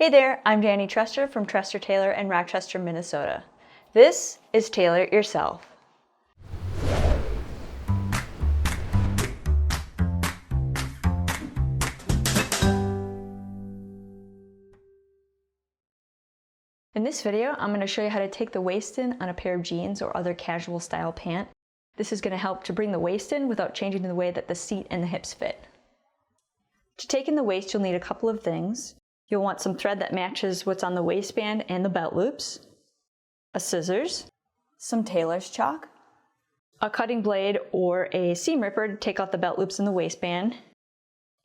Hey there, I'm Danny Trester from Trester Tailor in Rochester, Minnesota. This is Tailor It Yourself. In this video, I'm going to show you how to take the waist in on a pair of jeans or other casual style pant. This is going to help to bring the waist in without changing the way that the seat and the hips fit. To take in the waist, you'll need a couple of things. You'll want some thread that matches what's on the waistband and the belt loops, a scissors, some tailor's chalk, a cutting blade or a seam ripper to take out the belt loops in the waistband,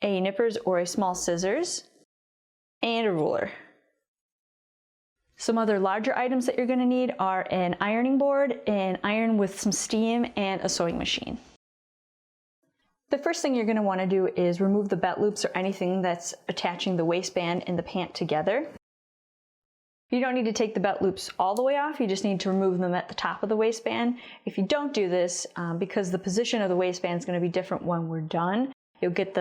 a nippers or a small scissors, and a ruler. Some other larger items that you're going to need are an ironing board, an iron with some steam, and a sewing machine. The first thing you're going to want to do is remove the belt loops or anything that's attaching the waistband and the pant together. You don't need to take the belt loops all the way off, you just need to remove them at the top of the waistband. If you don't do this, because the position of the waistband is going to be different when we're done, you'll get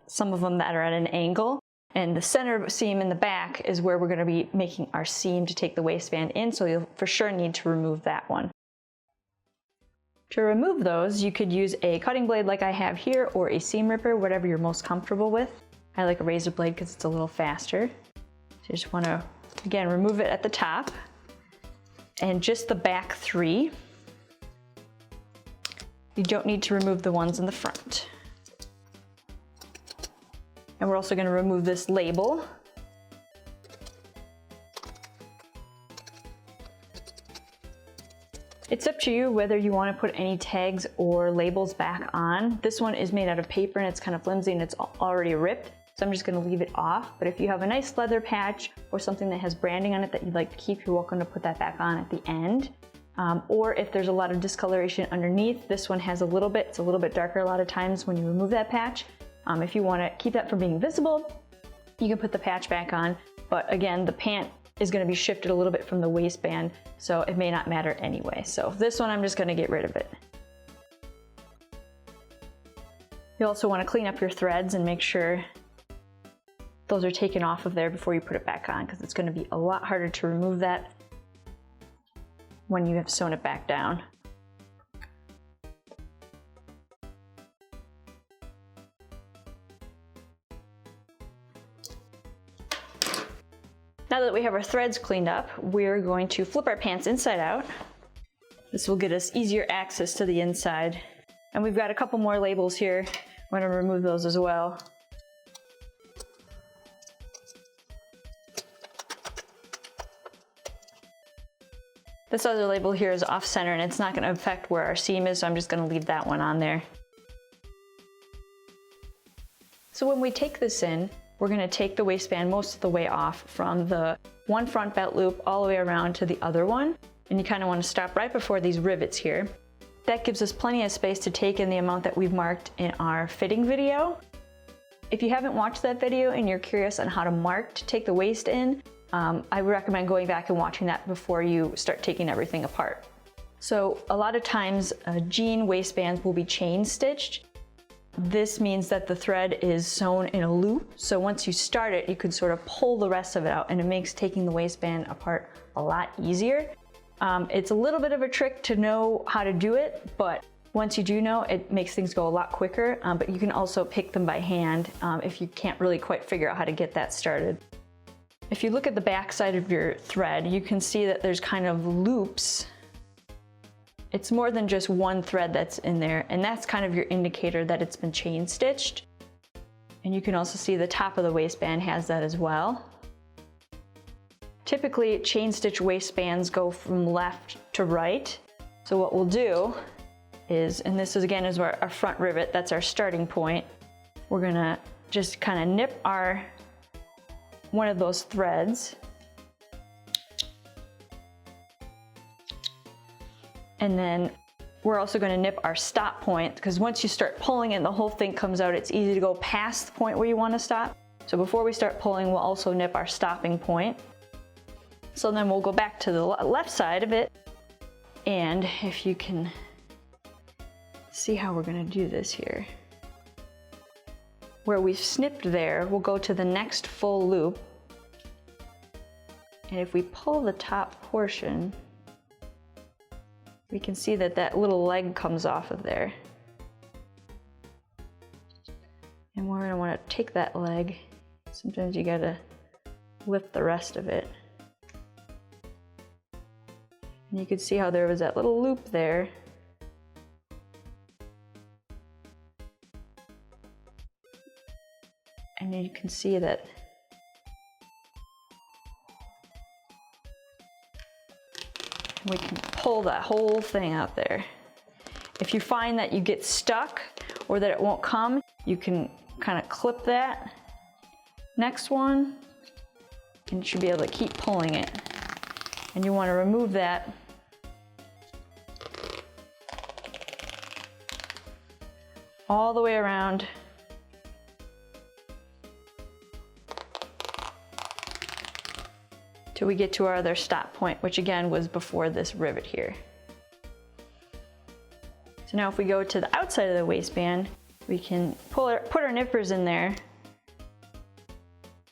some of them that are at an angle, and the center seam in the back is where we're going to be making our seam to take the waistband in, so you'll for sure need to remove that one. To remove those, you could use a cutting blade like I have here or a seam ripper, whatever you're most comfortable with. I like a razor blade because it's a little faster. So you just want to, again, remove it at the top and just the back three. You don't need to remove the ones in the front. And we're also going to remove this label. It's up to you whether you want to put any tags or labels back on. This one is made out of paper and it's kind of flimsy and it's already ripped, so I'm just going to leave it off. But if you have a nice leather patch or something that has branding on it that you'd like to keep, you're welcome to put that back on at the end. Or if there's a lot of discoloration underneath, this one has a little bit, it's a little bit darker a lot of times when you remove that patch. If you want to keep that from being visible, you can put the patch back on. But again, the pant is going to be shifted a little bit from the waistband, so it may not matter anyway. So this one, I'm just going to get rid of it. You also want to clean up your threads and make sure those are taken off of there before you put it back on, because it's going to be a lot harder to remove that when you have sewn it back down. Now that we have our threads cleaned up, we're going to flip our pants inside out. This will get us easier access to the inside. And we've got a couple more labels here. I'm going to remove those as well. This other label here is off center and it's not going to affect where our seam is, so I'm just going to leave that one on there. So when we take this in, we're going to take the waistband most of the way off from the one front belt loop all the way around to the other one. And you kind of want to stop right before these rivets here. That gives us plenty of space to take in the amount that we've marked in our fitting video. If you haven't watched that video and you're curious on how to mark to take the waist in, I would recommend going back and watching that before you start taking everything apart. So a lot of times jean waistbands will be chain stitched. This means that the thread is sewn in a loop, so once you start it, you can sort of pull the rest of it out, and it makes taking the waistband apart a lot easier. It's a little bit of a trick to know how to do it, but once you do know, it makes things go a lot quicker, but you can also pick them by hand if you can't really quite figure out how to get that started. If you look at the back side of your thread, you can see that there's kind of loops. It's more than just one thread that's in there, and that's kind of your indicator that it's been chain stitched. And you can also see the top of the waistband has that as well. Typically, chain stitch waistbands go from left to right. So what we'll do is, and this is again is our front rivet, that's our starting point. We're gonna just kind of nip one of those threads. And then we're also going to nip our stop point, because once you start pulling and the whole thing comes out, it's easy to go past the point where you want to stop. So before we start pulling, we'll also nip our stopping point. So then we'll go back to the left side of it. And if you can see how we're going to do this here. Where we've snipped there, we'll go to the next full loop And if we pull the top portion, we can see that that little leg comes off of there. And we're gonna wanna take that leg. Sometimes you gotta lift the rest of it. And you can see how there was that little loop there. And you can see that we can pull that whole thing out there. If you find that you get stuck or that it won't come, you can kind of clip that next one and you should be able to keep pulling it. And you want to remove that all the way around till we get to our other stop point, which again was before this rivet here. So now if we go to the outside of the waistband, we can put our nippers in there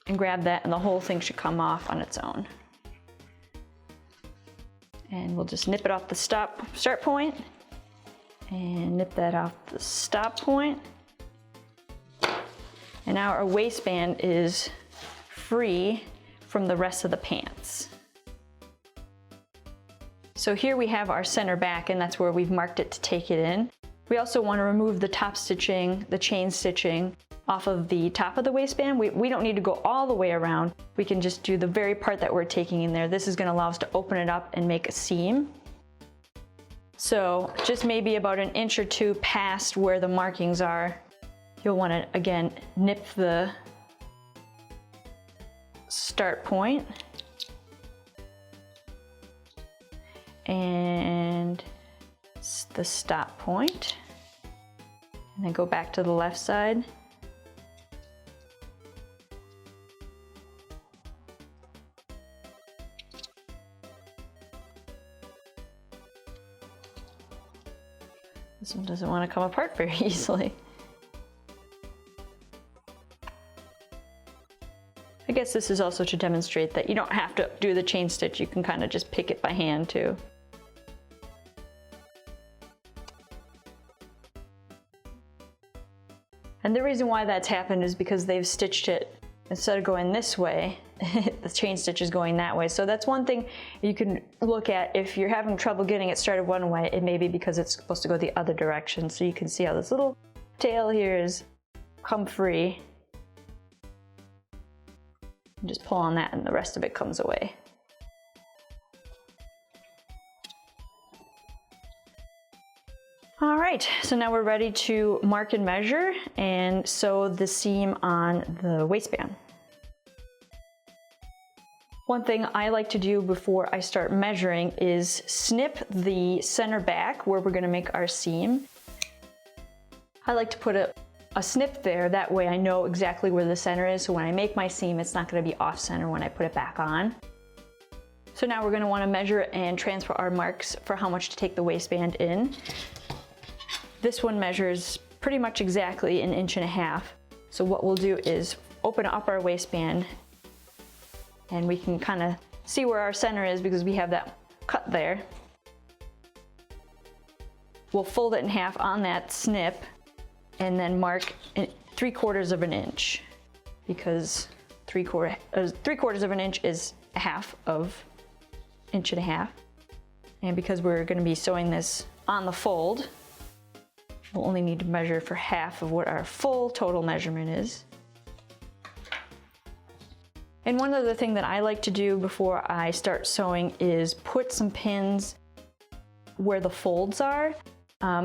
and grab that, and the whole thing should come off on its own. And we'll just nip it off the start point and nip that off the stop point. And now our waistband is free from the rest of the pants. So here we have our center back, and that's where we've marked it to take it in. We also want to remove the top stitching, the chain stitching off of the top of the waistband. We don't need to go all the way around. We can just do the very part that we're taking in there. This is going to allow us to open it up and make a seam. So just maybe about an inch or two past where the markings are, you'll want to again nip the start point and the stop point, and then go back to the left side. This one doesn't want to come apart very easily. I guess this is also to demonstrate that you don't have to do the chain stitch, you can kind of just pick it by hand too. And the reason why that's happened is because they've stitched it, instead of going this way, the chain stitch is going that way. So that's one thing you can look at. If you're having trouble getting it started one way, it may be because it's supposed to go the other direction. So you can see how this little tail here is come free. And just pull on that and the rest of it comes away. All right, so now we're ready to mark and measure and sew the seam on the waistband. One thing I like to do before I start measuring is snip the center back where we're going to make our seam. I like to put a snip there, that way I know exactly where the center is, so when I make my seam it's not going to be off center when I put it back on. So now we're going to want to measure and transfer our marks for how much to take the waistband in. This one measures pretty much exactly 1.5 inches. So what we'll do is open up our waistband and we can kind of see where our center is because we have that cut there. We'll fold it in half on that snip and then mark 3/4 inch because 3/4 of an inch is 1/2 of 1.5 inches. And because we're going to be sewing this on the fold, we'll only need to measure for 1/2 of what our full total measurement is. And one other thing that I like to do before I start sewing is put some pins where the folds are.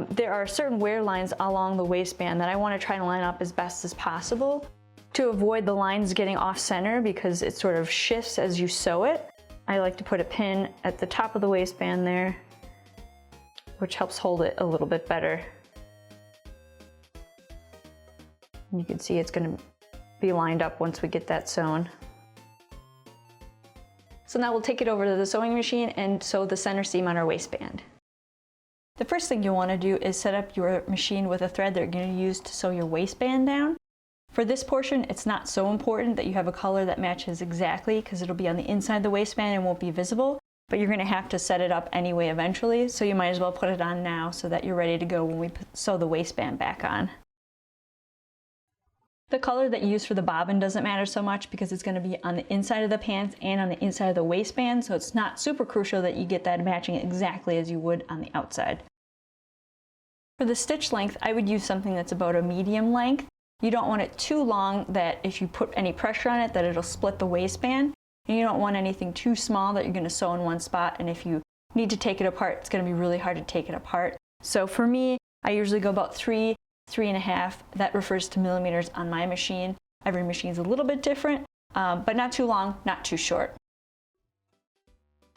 There are certain wear lines along the waistband that I want to try to line up as best as possible to avoid the lines getting off center because it sort of shifts as you sew it. I like to put a pin at the top of the waistband there, which helps hold it a little bit better. And you can see it's going to be lined up once we get that sewn. So now we'll take it over to the sewing machine and sew the center seam on our waistband. The first thing you want to do is set up your machine with a thread that you're going to use to sew your waistband down. For this portion, it's not so important that you have a color that matches exactly because it'll be on the inside of the waistband and won't be visible, but you're gonna have to set it up anyway eventually, so you might as well put it on now so that you're ready to go when we sew the waistband back on. The color that you use for the bobbin doesn't matter so much because it's gonna be on the inside of the pants and on the inside of the waistband, so it's not super crucial that you get that matching exactly as you would on the outside. For the stitch length, I would use something that's about a medium length. You don't want it too long that if you put any pressure on it that it'll split the waistband. And you don't want anything too small that you're going to sew in one spot, and if you need to take it apart, it's going to be really hard to take it apart. So for me, I usually go about 3.5. That refers to millimeters on my machine. Every machine is a little bit different, but not too long, not too short.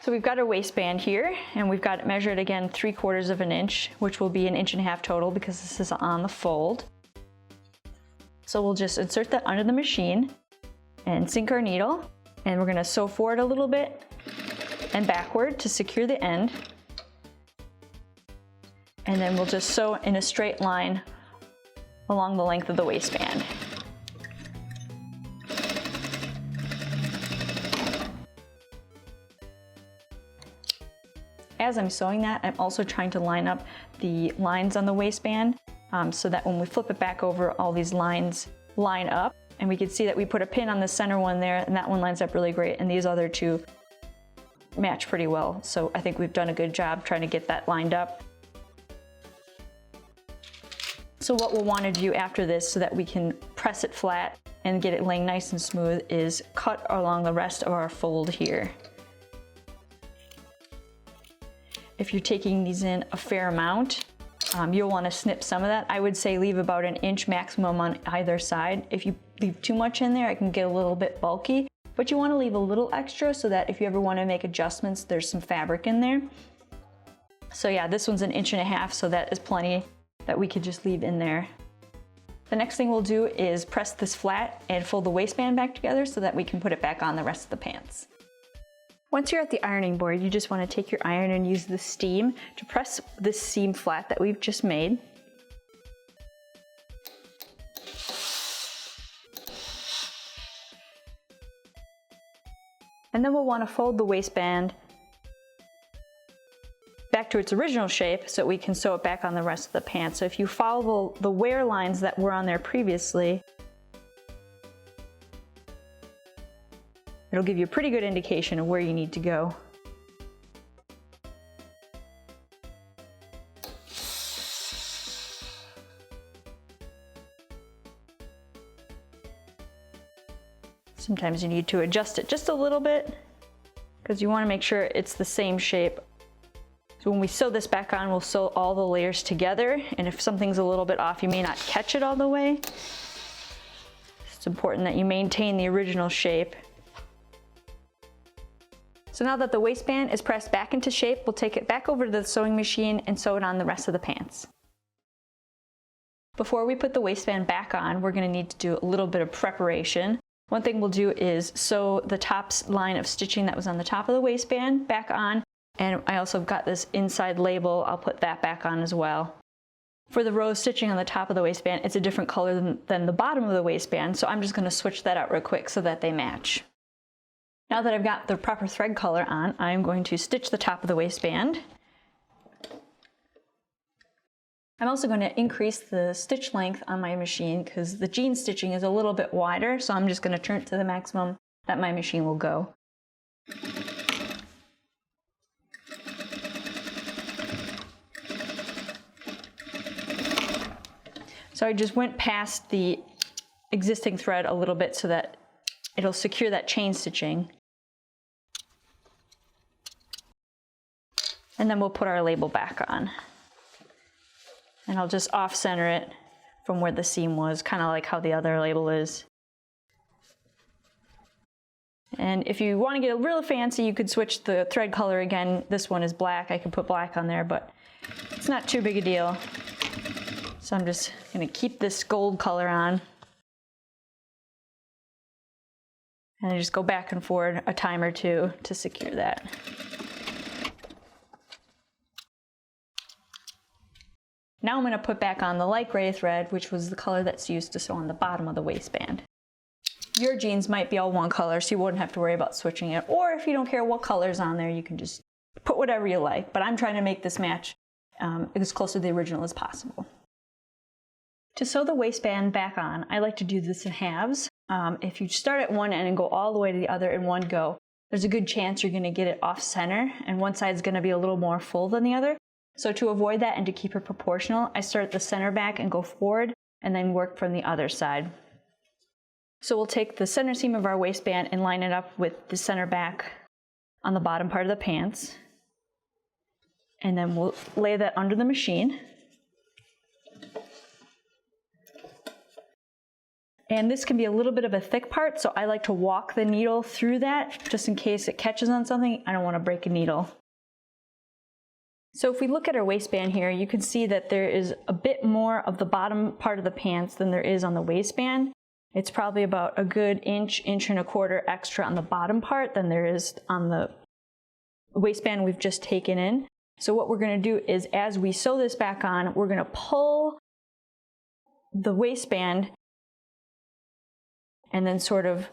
So we've got our waistband here, and we've got it measured again 3/4 of an inch, which will be 1.5 inches total because this is on the fold. So we'll just insert that under the machine and sink our needle, and we're gonna sew forward a little bit and backward to secure the end. And then we'll just sew in a straight line along the length of the waistband. As I'm sewing that, I'm also trying to line up the lines on the waistband so that when we flip it back over, all these lines line up. And we can see that we put a pin on the center one there, and that one lines up really great, and these other two match pretty well. So I think we've done a good job trying to get that lined up. So what we'll want to do after this so that we can press it flat and get it laying nice and smooth is cut along the rest of our fold here. If you're taking these in a fair amount, you'll want to snip some of that. I would say leave about 1 inch maximum on either side. If you leave too much in there, it can get a little bit bulky, but you want to leave a little extra so that if you ever want to make adjustments, there's some fabric in there. So yeah, this one's 1.5 inches, so that is plenty that we could just leave in there. The next thing we'll do is press this flat and fold the waistband back together so that we can put it back on the rest of the pants. Once you're at the ironing board, you just want to take your iron and use the steam to press this seam flat that we've just made. And then we'll want to fold the waistband back to its original shape so we can sew it back on the rest of the pants. So if you follow the wear lines that were on there previously, it'll give you a pretty good indication of where you need to go. Sometimes you need to adjust it just a little bit because you want to make sure it's the same shape. So when we sew this back on, we'll sew all the layers together, and if something's a little bit off, you may not catch it all the way. It's important that you maintain the original shape. So now that the waistband is pressed back into shape, we'll take it back over to the sewing machine and sew it on the rest of the pants. Before we put the waistband back on, we're going to need to do a little bit of preparation. One thing we'll do is sew the top line of stitching that was on the top of the waistband back on, and I also have got this inside label. I'll put that back on as well. For the rose stitching on the top of the waistband, it's a different color than the bottom of the waistband, so I'm just going to switch that out real quick so that they match. Now that I've got the proper thread color on, I'm going to stitch the top of the waistband. I'm also going to increase the stitch length on my machine because the jean stitching is a little bit wider, so I'm just going to turn it to the maximum that my machine will go. So I just went past the existing thread a little bit so that it'll secure that chain stitching. And then we'll put our label back on. And I'll just off-center it from where the seam was, kind of like how the other label is. And if you want to get a real fancy, you could switch the thread color again. This one is black. I could put black on there, but it's not too big a deal. So I'm just going to keep this gold color on. And I just go back and forward a time or two to secure that. Now I'm going to put back on the light gray thread, which was the color that's used to sew on the bottom of the waistband. Your jeans might be all one color, so you wouldn't have to worry about switching it. Or if you don't care what color's on there, you can just put whatever you like. But I'm trying to make this match as close to the original as possible. To sew the waistband back on, I like to do this in halves. If you start at one end and go all the way to the other in one go, there's a good chance you're going to get it off center, and one side's going to be a little more full than the other. So to avoid that and to keep it proportional, I start at the center back and go forward, and then work from the other side. So we'll take the center seam of our waistband and line it up with the center back on the bottom part of the pants. And then we'll lay that under the machine. And this can be a little bit of a thick part, so I like to walk the needle through that just in case it catches on something. I don't want to break a needle. So if we look at our waistband here, you can see that there is a bit more of the bottom part of the pants than there is on the waistband. It's probably about a good inch, inch and a quarter extra on the bottom part than there is on the waistband we've just taken in. So what we're going to do is, as we sew this back on, we're going to pull the waistband and then sort of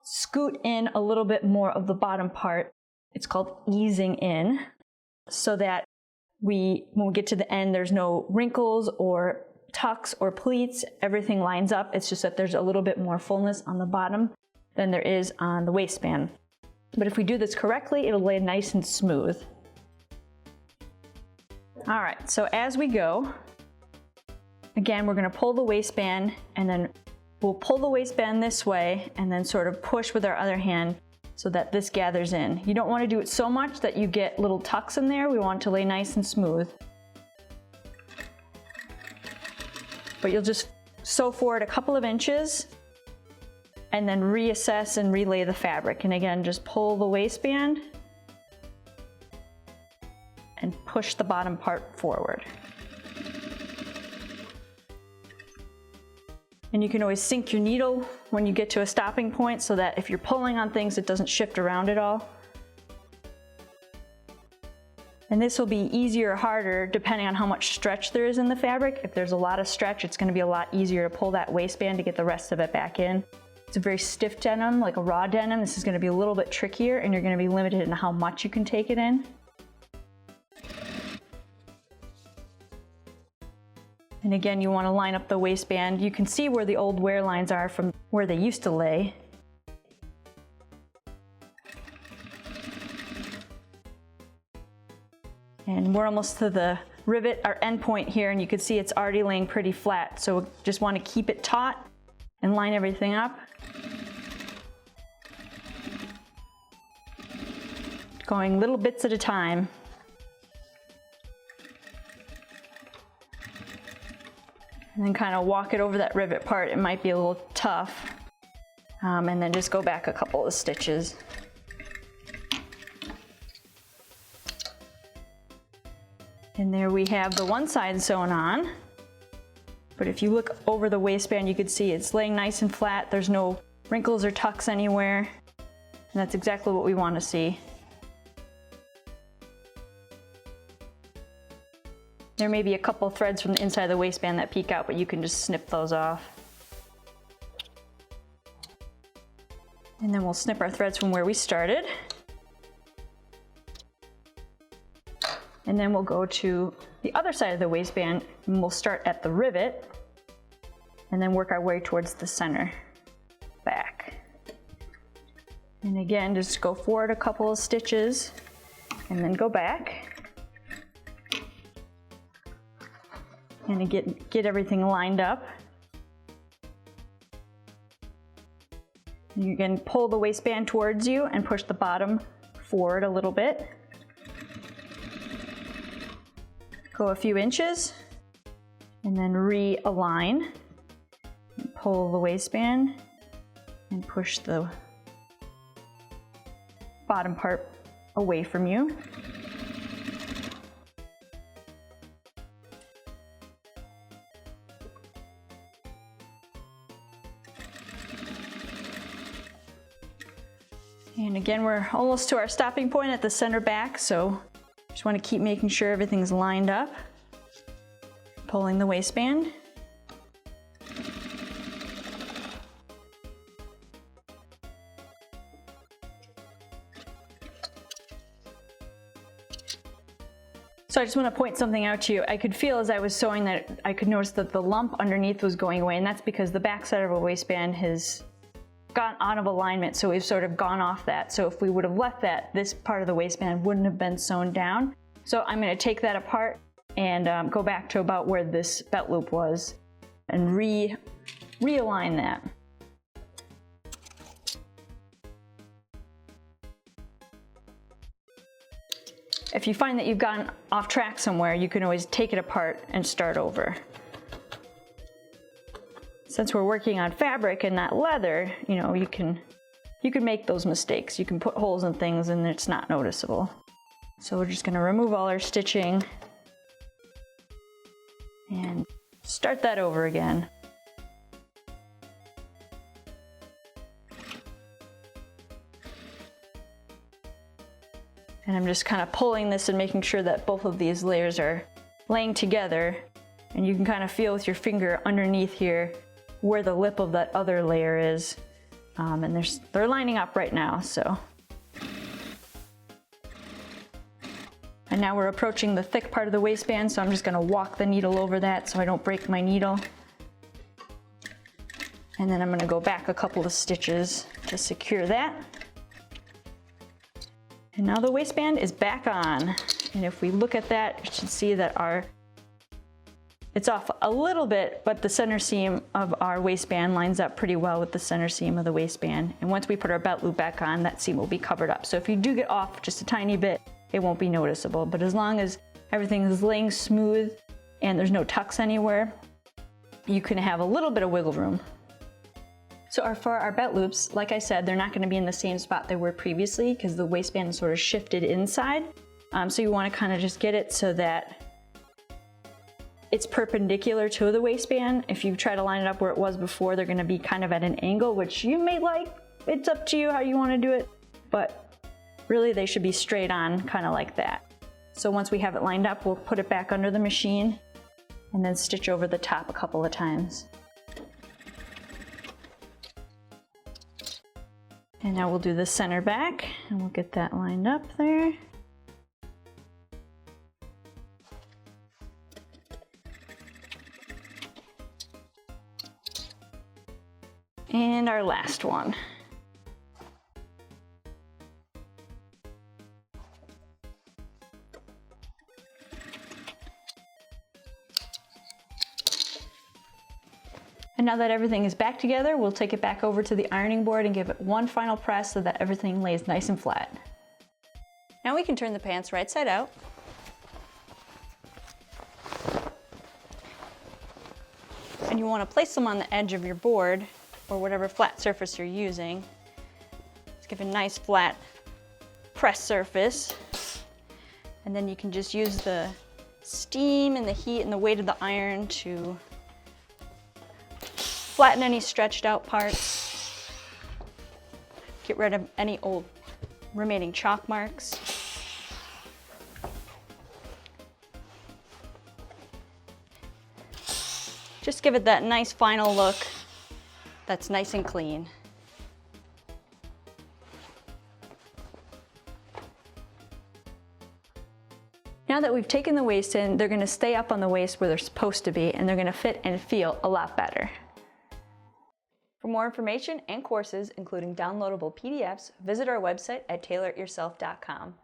scoot in a little bit more of the bottom part. It's called easing in, so that when we get to the end, there's no wrinkles or tucks or pleats. Everything lines up. It's just that there's a little bit more fullness on the bottom than there is on the waistband. But if we do this correctly, it'll lay nice and smooth. All right, so as we go, again, we're going to pull the waistband, and then we'll pull the waistband this way and then sort of push with our other hand so that this gathers in. You don't want to do it so much that you get little tucks in there. We want it to lay nice and smooth. But you'll just sew forward a couple of inches and then reassess and relay the fabric. And again, just pull the waistband and push the bottom part forward. And you can always sink your needle when you get to a stopping point so that if you're pulling on things, it doesn't shift around at all. And this will be easier or harder depending on how much stretch there is in the fabric. If there's a lot of stretch, it's going to be a lot easier to pull that waistband to get the rest of it back in. It's a very stiff denim, like a raw denim. This is going to be a little bit trickier, and you're going to be limited in how much you can take it in. And again, you want to line up the waistband. You can see where the old wear lines are from where they used to lay. And we're almost to the rivet, our end point here, and you can see it's already laying pretty flat. So just want to keep it taut and line everything up. Going little bits at a time. And then kind of walk it over that rivet part. It might be a little tough. And then just go back a couple of stitches. And there we have the one side sewn on. But if you look over the waistband, you can see it's laying nice and flat. There's no wrinkles or tucks anywhere. And that's exactly what we want to see. There may be a couple threads from the inside of the waistband that peek out, but you can just snip those off. And then we'll snip our threads from where we started. And then we'll go to the other side of the waistband, and we'll start at the rivet and then work our way towards the center back. And again, just go forward a couple of stitches and then go back. And get everything lined up. You can pull the waistband towards you and push the bottom forward a little bit. Go a few inches and then realign. Pull the waistband and push the bottom part away from you. And again, we're almost to our stopping point at the center back, so just want to keep making sure everything's lined up. pulling the waistband. So I just want to point something out to you. I could feel as I was sewing that I could notice that the lump underneath was going away, and that's because the back side of a waistband has gone out of alignment, so we've sort of gone off that. So if we would have left that, this part of the waistband wouldn't have been sewn down. So I'm going to take that apart and go back to about where this belt loop was and realign that. If you find that you've gotten off track somewhere, you can always take it apart and start over. Since we're working on fabric and not leather, you know, you can make those mistakes. You can put holes in things and it's not noticeable. So we're just going to remove all our stitching and start that over again. And I'm just kind of pulling this and making sure that both of these layers are laying together. And you can kind of feel with your finger underneath here where the lip of that other layer is. And they're lining up right now, so. And now we're approaching the thick part of the waistband, so I'm just gonna walk the needle over that so I don't break my needle. And then I'm gonna go back a couple of stitches to secure that. And now the waistband is back on. And if we look at that, you should see that it's off a little bit, but the center seam of our waistband lines up pretty well with the center seam of the waistband. And once we put our belt loop back on, that seam will be covered up. So if you do get off just a tiny bit, it won't be noticeable. But as long as everything is laying smooth and there's no tucks anywhere, you can have a little bit of wiggle room. So for our belt loops, like I said, they're not going to be in the same spot they were previously because the waistband sort of shifted inside. So you want to kind of just get it so that it's perpendicular to the waistband. If you try to line it up where it was before, they're going to be kind of at an angle, which you may like. It's up to you how you want to do it, but really they should be straight on, kind of like that. So once we have it lined up, we'll put it back under the machine and then stitch over the top a couple of times. And now we'll do the center back and we'll get that lined up there. And our last one. And now that everything is back together, we'll take it back over to the ironing board and give it one final press so that everything lays nice and flat. Now we can turn the pants right side out. And you want to place them on the edge of your board or whatever flat surface you're using. Just give a nice flat press surface. And then you can just use the steam and the heat and the weight of the iron to flatten any stretched out parts. Get rid of any old remaining chalk marks. Just give it that nice final look that's nice and clean. Now that we've taken the waist in, they're going to stay up on the waist where they're supposed to be, and they're going to fit and feel a lot better. For more information and courses, including downloadable PDFs, visit our website at tailorityourself.com.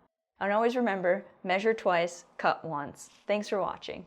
And always remember, measure twice, cut once. Thanks for watching.